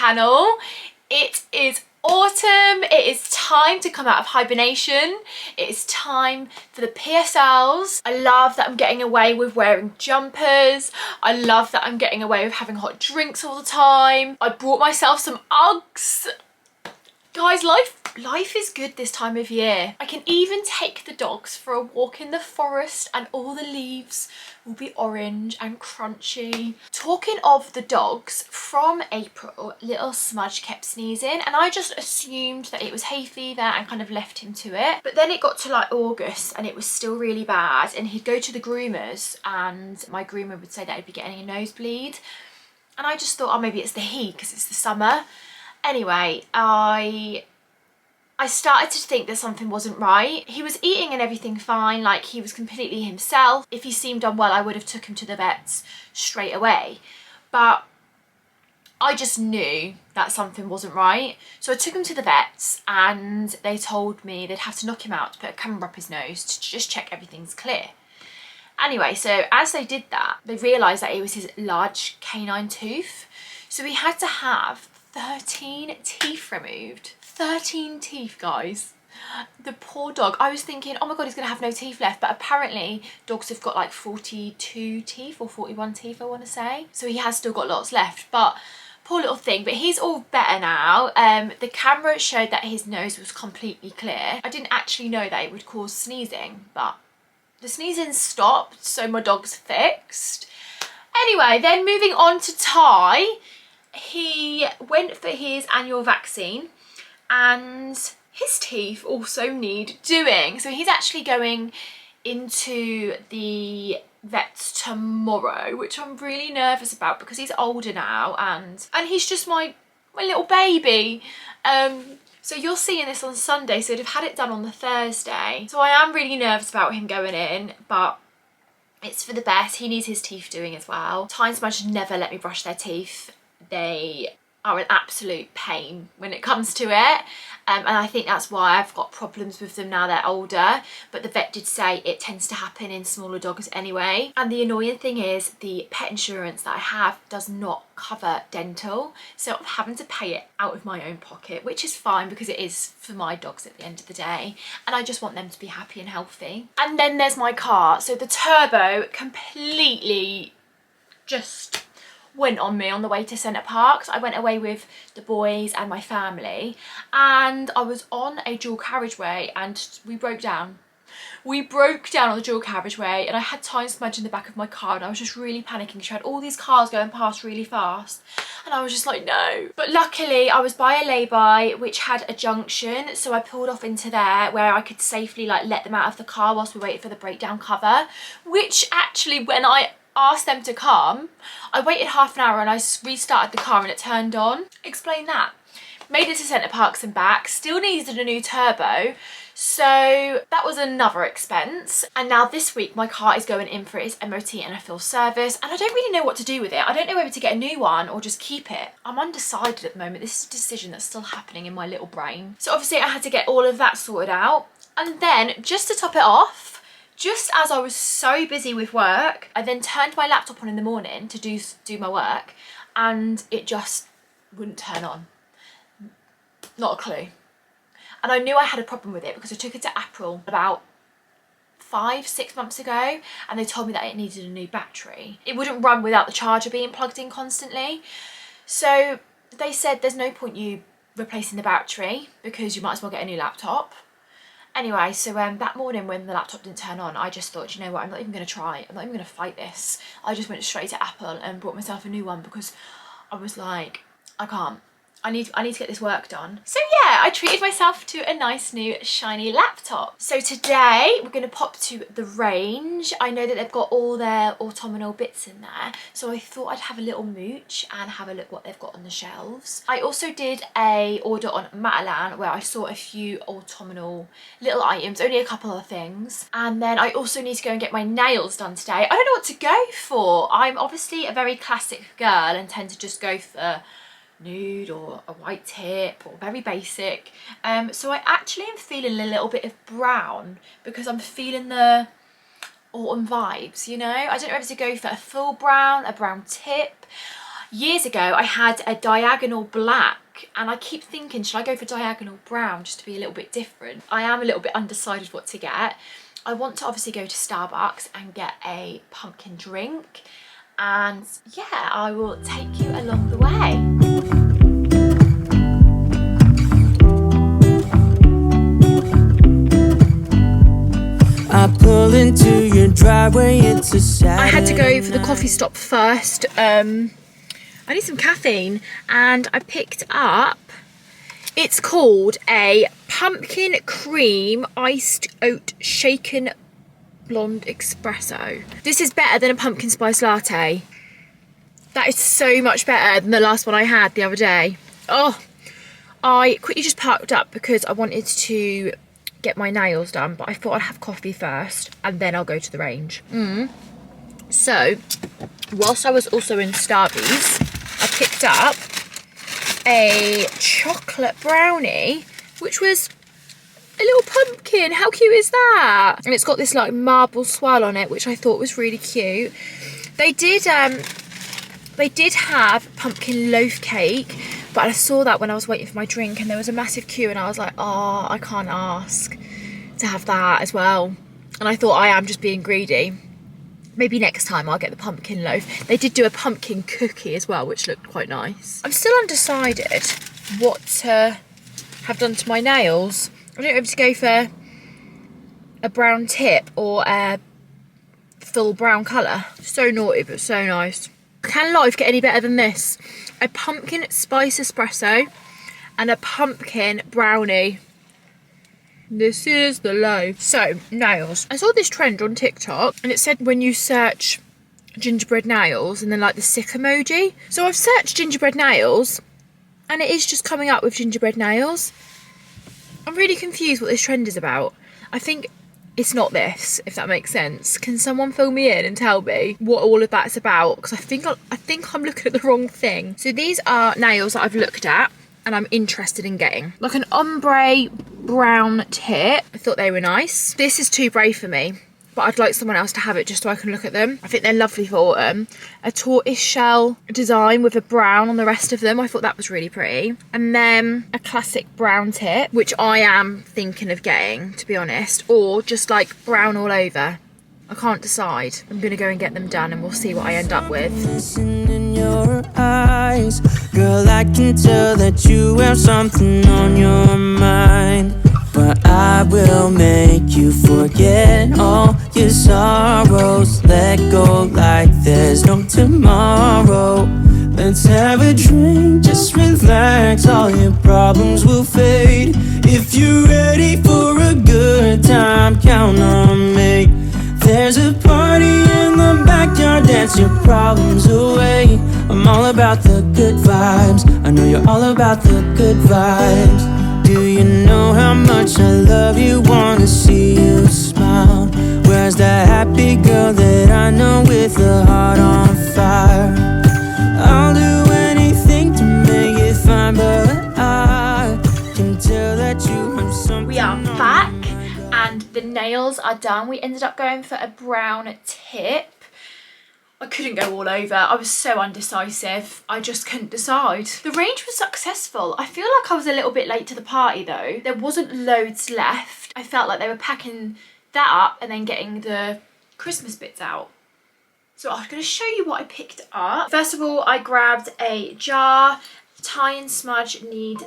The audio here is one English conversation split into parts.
channel. It is autumn. It is time to come out of hibernation. It is time for the PSLs. I love that I'm getting away with wearing jumpers. I love that I'm getting away with having hot drinks all the time. I brought myself some Uggs. Guys, life is good this time of year. I can even take the dogs for a walk in the forest and all the leaves will be orange and crunchy. Talking of the dogs, from April, little Smudge kept sneezing and I just assumed that it was hay fever and kind of left him to it. But then it got to like August and it was still really bad, and he'd go to the groomers and my groomer would say that he'd be getting a nosebleed. And I just thought, oh, maybe it's the heat because it's the summer. Anyway, I started to think that something wasn't right. He was eating and everything fine, like he was completely himself. If he seemed unwell, I would have took him to the vets straight away. But I just knew that something wasn't right. So I took him to the vets and they told me they'd have to knock him out to put a camera up his nose to just check everything's clear. Anyway, so as they did that, they realised that it was his large canine tooth. So he had to have 13 teeth removed. 13 teeth, guys. The poor dog. I was thinking, oh my god, he's gonna have no teeth left, but apparently dogs have got like 42 teeth or 41 teeth, I want to say. So he has still got lots left, but poor little thing. But he's all better now. The camera showed that his nose was completely clear. I didn't actually know that it would cause sneezing, but the sneezing stopped, so my dog's fixed. Anyway, then moving on to Ty. He went for his annual vaccine and his teeth also need doing. So he's actually going into the vets tomorrow, which I'm really nervous about because he's older now and he's just my little baby. So you're seeing this on Sunday, so they've had it done on the Thursday. So I am really nervous about him going in, but it's for the best. He needs his teeth doing as well. Ty and Smudge never let me brush their teeth. They are an absolute pain when it comes to it, and I think that's why I've got problems with them now they're older. But the vet did say it tends to happen in smaller dogs anyway. And the annoying thing is the pet insurance that I have does not cover dental, so I'm having to pay it out of my own pocket, which is fine because it is for my dogs at the end of the day and I just want them to be happy and healthy. And then there's my car. So the turbo completely just went on me on the way to Centre Parks. I went away with the boys and my family and I was on a dual carriageway and we broke down. We broke down on the dual carriageway and I had Ty and Smudge in the back of my car and I was just really panicking. She had all these cars going past really fast and I was just like, no. But luckily I was by a lay-by which had a junction, so I pulled off into there where I could safely like let them out of the car whilst we waited for the breakdown cover, which actually when I asked them to come, I waited half an hour and I restarted the car and it turned on. Explain that. Made it to Centre Parks and back, still needed a new turbo, so that was another expense. And now this week my car is going in for its MOT and a full service and I don't really know what to do with it. I don't know whether to get a new one or just keep it. I'm undecided at the moment. This is a decision that's still happening in my little brain. So obviously I had to get all of that sorted out, and then just to top it off, just as I was so busy with work, I then turned my laptop on in the morning to do my work and it just wouldn't turn on. Not a clue. And I knew I had a problem with it because I took it to April about 5-6 months ago and they told me that it needed a new battery. It wouldn't run without the charger being plugged in constantly. So they said there's no point you replacing the battery because you might as well get a new laptop. Anyway, so that morning when the laptop didn't turn on, I just thought, you know what, I'm not even going to try. I'm not even going to fight this. I just went straight to Apple and bought myself a new one because I was like, I can't. I need to get this work done. So yeah, I treated myself to a nice new shiny laptop. So today we're going to pop to the range. I know that they've got all their autumnal bits in there, so I thought I'd have a little mooch and have a look what they've got on the shelves. I also did a order on Matalan where I saw a few autumnal little items, only a couple of things. And then I also need to go and get my nails done today. I don't know what to go for. I'm obviously a very classic girl and tend to just go for nude or a white tip or very basic, so I actually am feeling a little bit of brown because I'm feeling the autumn vibes, you know. I don't know if to go for a full brown, a brown tip. Years ago, I had a diagonal black, and I keep thinking, should I go for diagonal brown just to be a little bit different? I am a little bit undecided what to get. I want to obviously go to Starbucks and get a pumpkin drink, and yeah, I will take you along the way. I pull into your driveway, it's a Saturday. I had to go for the coffee stop first. I need some caffeine, and I picked up, it's called a pumpkin cream iced oat shaken blonde espresso. This is better than a pumpkin spice latte. That is so much better than the last one I had the other day. Oh, I quickly just parked up because I wanted to get my nails done, but I thought I'd have coffee first and then I'll go to the range. So whilst I was also in Starbucks, I picked up a chocolate brownie, which was a little pumpkin. How cute is that? And it's got this like marble swirl on it, which I thought was really cute. They did have pumpkin loaf cake, but I saw that when I was waiting for my drink, and there was a massive queue, and I was like, oh, I can't ask to have that as well. And I thought, I am just being greedy. Maybe next time I'll get the pumpkin loaf. They did do a pumpkin cookie as well, which looked quite nice. I'm still undecided what to have done to my nails. I don't know if to go for a brown tip or a full brown colour. So naughty, but so nice. Can life get any better than this? A pumpkin spice espresso and a pumpkin brownie. This is the life. So, nails. I saw this trend on TikTok, and it said when you search gingerbread nails and then like the sick emoji. So I've searched gingerbread nails, and it is just coming up with gingerbread nails. I'm really confused what this trend is about. I think it's not this, if that makes sense. Can someone fill me in and tell me what all of that's about? Because I think I'm looking at the wrong thing. So these are nails that I've looked at and I'm interested in getting. Like an ombre brown tip. I thought they were nice. This is too brave for me, but I'd like someone else to have it just so I can look at them. I think they're lovely for autumn. A tortoise shell design with a brown on the rest of them. I thought that was really pretty. And then a classic brown tip, which I am thinking of getting, to be honest, or just like brown all over. I can't decide. I'm gonna go and get them done and we'll see what I end up with. In your eyes, girl, I can tell that you have something on your mind. But I will make you forget all your sorrows. Let go like there's no tomorrow. Let's have a drink, just relax. All your problems will fade. If you're ready for a good time, count on me. There's a party in the backyard, dance your problems away. I'm all about the good vibes. I know you're all about the good vibes. Do you know how much I love you? Wanna see you smile. Where's that happy girl that I know with a heart on fire? I'll do anything to make it fine, but I can tell that you have something. We are back and the nails are done. We ended up going for a brown tip. I couldn't go all over. I was so undecisive. I just couldn't decide. The range was successful. I feel like I was a little bit late to the party though. There wasn't loads left. I felt like they were packing that up and then getting the Christmas bits out. So I'm going to show you what I picked up. First of all, I grabbed a jar. Ty and Smudge need...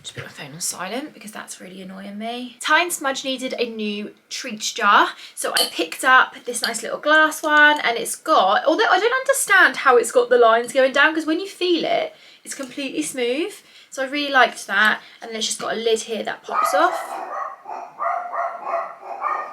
Just put my phone on silent because that's really annoying me. Ty and Smudge needed a new treats jar, so I picked up this nice little glass one, and it's got, although I don't understand how it's got the lines going down, because when you feel it, it's completely smooth. So I really liked that, and then it's just got a lid here that pops off.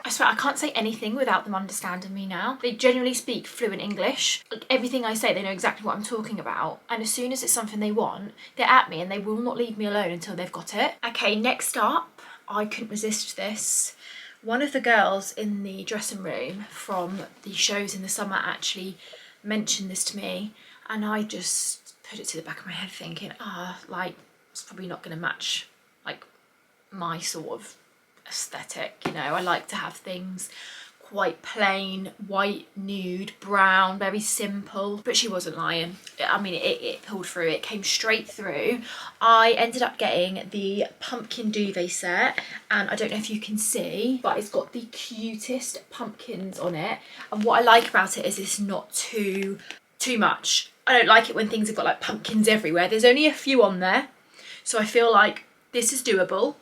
I swear I can't say anything without them understanding me now. They generally speak fluent English. Like everything I say, they know exactly what I'm talking about. And as soon as it's something they want, they're at me and they will not leave me alone until they've got it. Okay, next up, I couldn't resist this. One of the girls in the dressing room from the shows in the summer actually mentioned this to me, and I just put it to the back of my head thinking, like, it's probably not gonna match like my sort of aesthetic, you know. I like to have things quite plain, white, nude, brown, very simple, but she wasn't lying. I mean, it pulled through, it came straight through. I ended up getting the pumpkin duvet set, and I don't know if you can see, but it's got the cutest pumpkins on it. And what I like about it is it's not too much. I don't like it when things have got like pumpkins everywhere. There's only a few on there, so I feel like this is doable.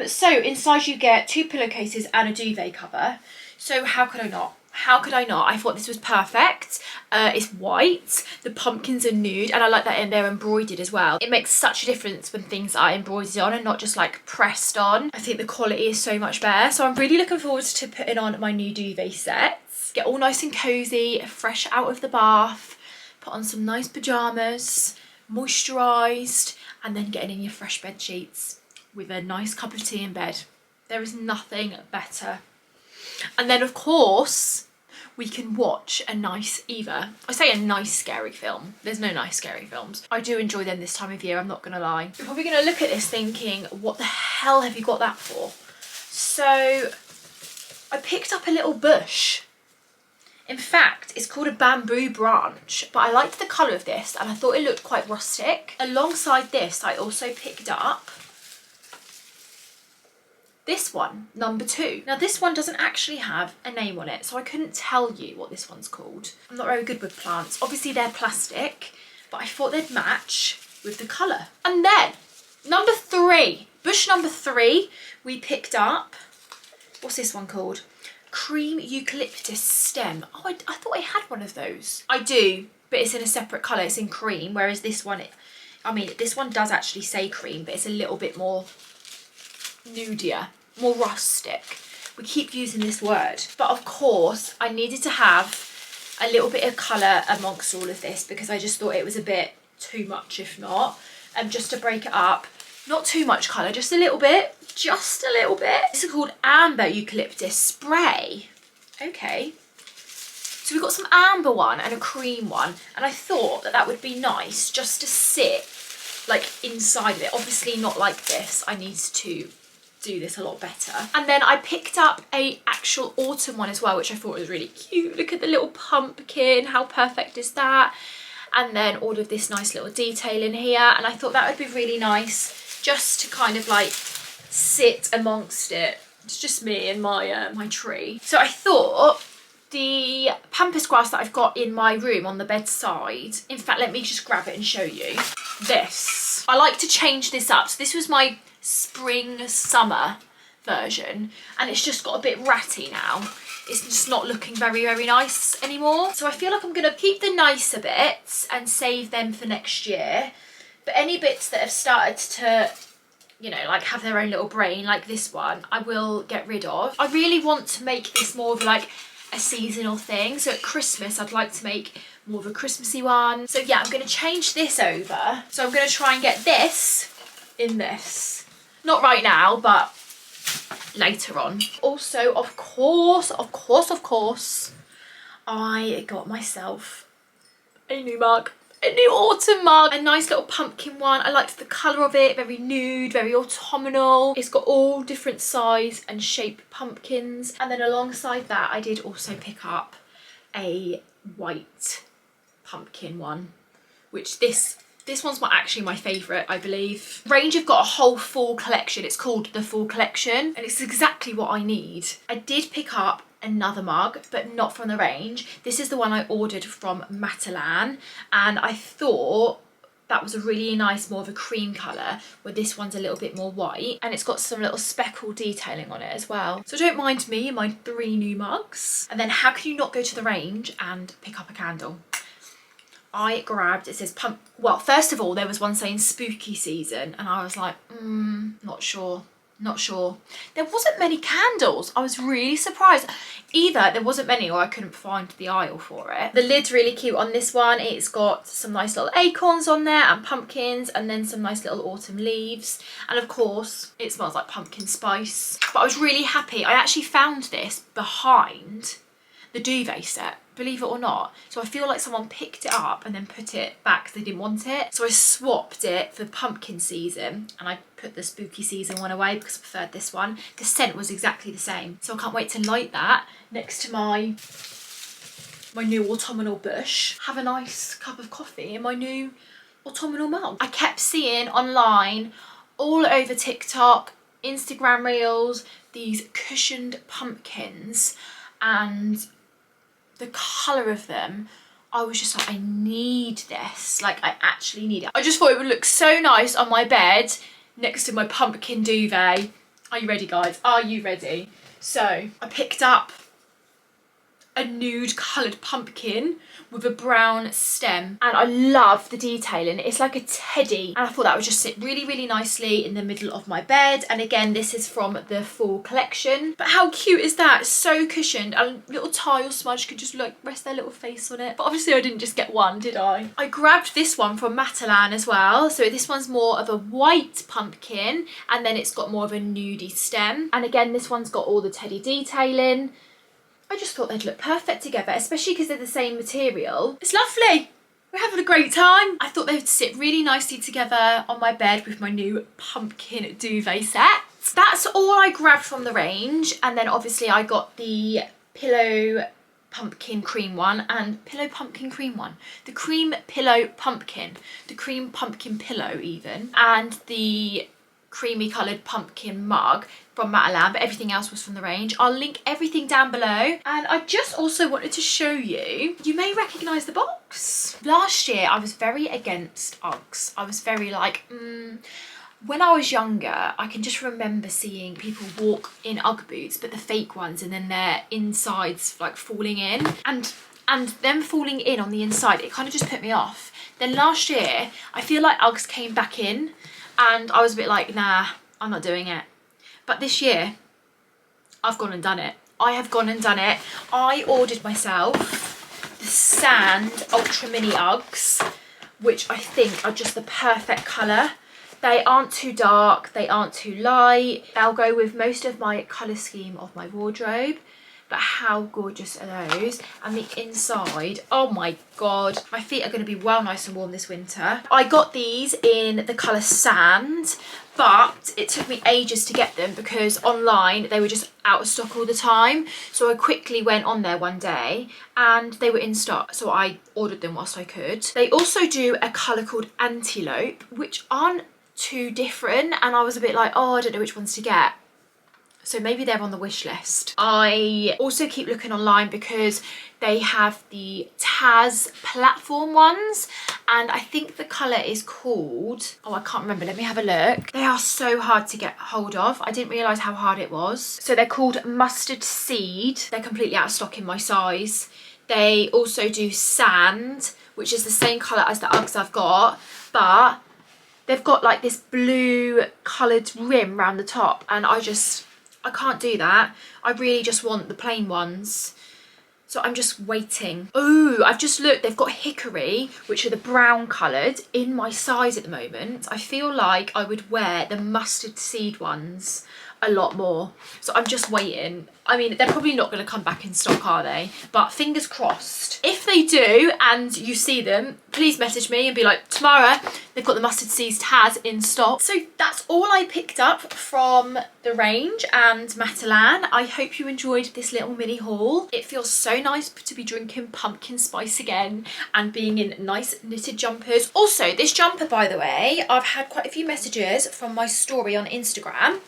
So inside you get 2 pillowcases and a duvet cover. So how could I not? How could I not? I thought this was perfect. It's white, the pumpkins are nude, and I like that they're embroidered as well. It makes such a difference when things are embroidered on and not just like pressed on. I think the quality is so much better. So I'm really looking forward to putting on my new duvet sets. Get all nice and cozy, fresh out of the bath, put on some nice pyjamas, moisturised, and then getting in your fresh bed sheets with a nice cup of tea in bed. There is nothing better. And then of course we can watch a nice, I say a nice scary film. There's no nice scary films. I do enjoy them this time of year, I'm not gonna lie. You're probably gonna look at this thinking, what the hell have you got that for? So I picked up a little bush. In fact, it's called a bamboo branch, but I liked the colour of this and I thought it looked quite rustic. Alongside this, I also picked up this one, number 2. Now this one doesn't actually have a name on it, so I couldn't tell you what this one's called. I'm not very good with plants. Obviously they're plastic, but I thought they'd match with the colour. And then, number 3, bush number 3, we picked up, what's this one called? Cream eucalyptus stem. Oh, I thought I had one of those. I do, but it's in a separate colour, it's in cream, whereas this one, I mean, this one does actually say cream, but it's a little bit more nudier, more rustic. We keep using this word, but of course I needed to have a little bit of colour amongst all of this because I just thought it was a bit too much, if not, and just to break it up, not too much colour, just a little bit, just a little bit. This is called amber eucalyptus spray. Okay, so we've got some amber one and a cream one, and I thought that that would be nice just to sit like inside of it. Obviously not like this, I need to do this a lot better. And then I picked up a actual autumn one as well, which I thought was really cute. Look at the little pumpkin, how perfect is that? And then all of this nice little detail in here, and I thought that would be really nice just to kind of like sit amongst it. It's just me and my my tree. So I thought the pampas grass that I've got in my room on the bedside, in fact let me just grab it and show you this. I like to change this up. So this was my spring summer version and it's just got a bit ratty now. It's just not looking very nice anymore. So I feel like I'm gonna keep the nicer bits and save them for next year, but any bits that have started to, you know, like have their own little brain, like this one, I will get rid of. I really want to make this more of like a seasonal thing, so at Christmas I'd like to make more of a Christmassy one. So yeah, I'm going to change this over. So I'm going to try and get this in this. Not right now, but later on. Also, of course, I got myself a new mug. A new autumn mug, a nice little pumpkin one. I liked the colour of it, very nude, very autumnal. It's got all different size and shape pumpkins. And then alongside that, I did also pick up a white pumpkin one, which this one's actually my favourite, I believe. Range have got a whole fall collection. It's called the Fall Collection, and it's exactly what I need. I did pick up another mug, but not from the range. This is the one I ordered from Matalan, and I thought that was a really nice, more of a cream colour, where this one's a little bit more white, and it's got some little speckle detailing on it as well. So don't mind me and my 3 new mugs. And then how can you not go to the range and pick up a candle? I grabbed, it says pump, well, first of all, there was one saying spooky season, and I was like, not sure. There wasn't many candles. I was really surprised. Either there wasn't many or I couldn't find the aisle for it. The lid's really cute on this one. It's got some nice little acorns on there and pumpkins, and then some nice little autumn leaves. And of course, it smells like pumpkin spice. But I was really happy. I actually found this behind the duvet set, believe it or not. So I feel like someone picked it up and then put it back because they didn't want it. So I swapped it for pumpkin season and I put the spooky season one away because I preferred this one. The scent was exactly the same. So I can't wait to light that next to my new autumnal bush. Have a nice cup of coffee in my new autumnal mug. I kept seeing online, all over TikTok, Instagram reels, these cushioned pumpkins, and the colour of them, I was just like, I need this. Like, I actually need it. I just thought it would look so nice on my bed next to my pumpkin duvet. Are you ready, guys? Are you ready? So I picked up a nude coloured pumpkin with a brown stem, and I love the detailing. It's like a teddy, and I thought that would just sit really, really nicely in the middle of my bed. And again, this is from the fall collection. But how cute is that? It's so cushioned, and little tile Smudge could just like rest their little face on it. But obviously I didn't just get one, did I? I grabbed this one from Matalan as well. So this one's more of a white pumpkin, and then it's got more of a nudie stem. And again, this one's got all the teddy detailing. I just thought they'd look perfect together, especially because they're the same material. It's lovely. We're having a great time. I thought they would sit really nicely together on my bed with my new pumpkin duvet set. That's all I grabbed from the range. And then obviously I got the pillow pumpkin cream one and pillow pumpkin cream one. The cream pillow pumpkin. The cream pumpkin pillow even. And the creamy coloured pumpkin mug from Matalan, but everything else was from the range. I'll link everything down below. And I just also wanted to show you, you may recognise the box. Last year I was very against Uggs. I was very like, when I was younger, I can just remember seeing people walk in Ugg boots, but the fake ones, and then their insides like falling in, and them falling in on the inside, it kind of just put me off. Then last year, I feel like Uggs came back in, and I was a bit like, nah, I'm not doing it. But this year, I've gone and done it. I have gone and done it. I ordered myself the Sand Ultra Mini Uggs, which I think are just the perfect colour. They aren't too dark, they aren't too light. They'll go with most of my colour scheme of my wardrobe. But how gorgeous are those? And the inside, oh my god, my feet are going to be well nice and warm this winter. I got these in the colour Sand, but it took me ages to get them because online they were just out of stock all the time. So I quickly went on there one day and they were in stock, so I ordered them whilst I could. They also do a colour called Antelope, which aren't too different, and I was a bit like, oh, I don't know which ones to get. So maybe they're on the wish list. I also keep looking online because they have the Taz platform ones, and I think the colour is called, oh, I can't remember, let me have a look. They are so hard to get hold of. I didn't realise how hard it was. So they're called Mustard Seed. They're completely out of stock in my size. They also do Sand, which is the same colour as the Uggs I've got, but they've got like this blue coloured rim around the top, and I can't do that. I really just want the plain ones. So I'm just waiting. Oh, I've just looked. They've got Hickory, which are the brown coloured, in my size at the moment. I feel like I would wear the Mustard Seed ones a lot more. So I'm just waiting. I mean, they're probably not going to come back in stock, are they? But fingers crossed. If they do and you see them, please message me and be like, Tamara, they've got the Mustard Seeds Taz in stock. So that's all I picked up from the range and Matalan. I hope you enjoyed this little mini haul. It feels so nice to be drinking pumpkin spice again and being in nice knitted jumpers. Also, this jumper, by the way, I've had quite a few messages from my story on Instagram.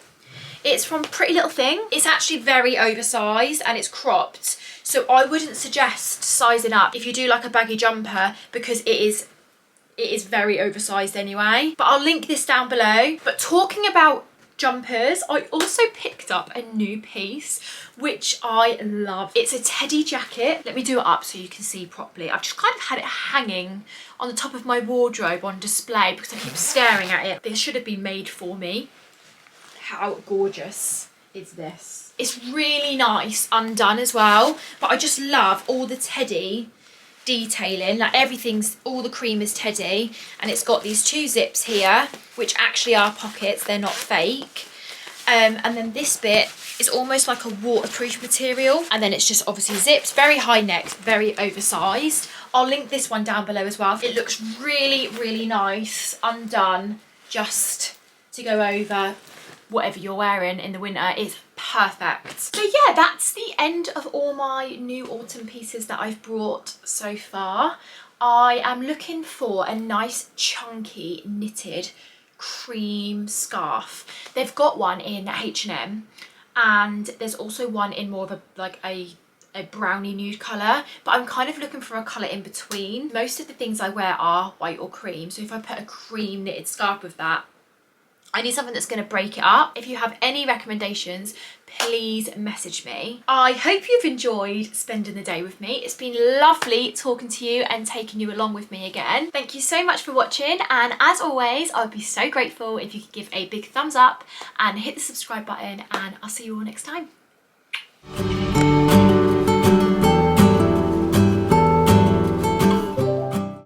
It's from Pretty Little Thing. It's actually very oversized and it's cropped. So I wouldn't suggest sizing up if you do like a baggy jumper, because it is very oversized anyway. But I'll link this down below. But talking about jumpers, I also picked up a new piece, which I love. It's a teddy jacket. Let me do it up so you can see properly. I've just kind of had it hanging on the top of my wardrobe on display because I keep staring at it. This should have been made for me. How gorgeous is this? It's really nice undone as well, but I just love all the teddy detailing. Like everything's, all the cream is teddy, and it's got these two zips here, which actually are pockets, they're not fake. And then this bit is almost like a waterproof material, and then it's just obviously zipped, very high neck, very oversized. I'll link this one down below as well. It looks really, really nice undone, just to go over whatever you're wearing in the winter. Is perfect. So yeah, that's the end of all my new autumn pieces that I've brought so far. I am looking for a nice chunky knitted cream scarf. They've got one in H&M, and there's also one in more of a like a brownie nude colour, but I'm kind of looking for a colour in between. Most of the things I wear are white or cream, so if I put a cream knitted scarf with that, I need something that's going to break it up. If you have any recommendations, please message me. I hope you've enjoyed spending the day with me. It's been lovely talking to you and taking you along with me again. Thank you so much for watching, and as always, I would be so grateful if you could give a big thumbs up and hit the subscribe button, and I'll see you all next time.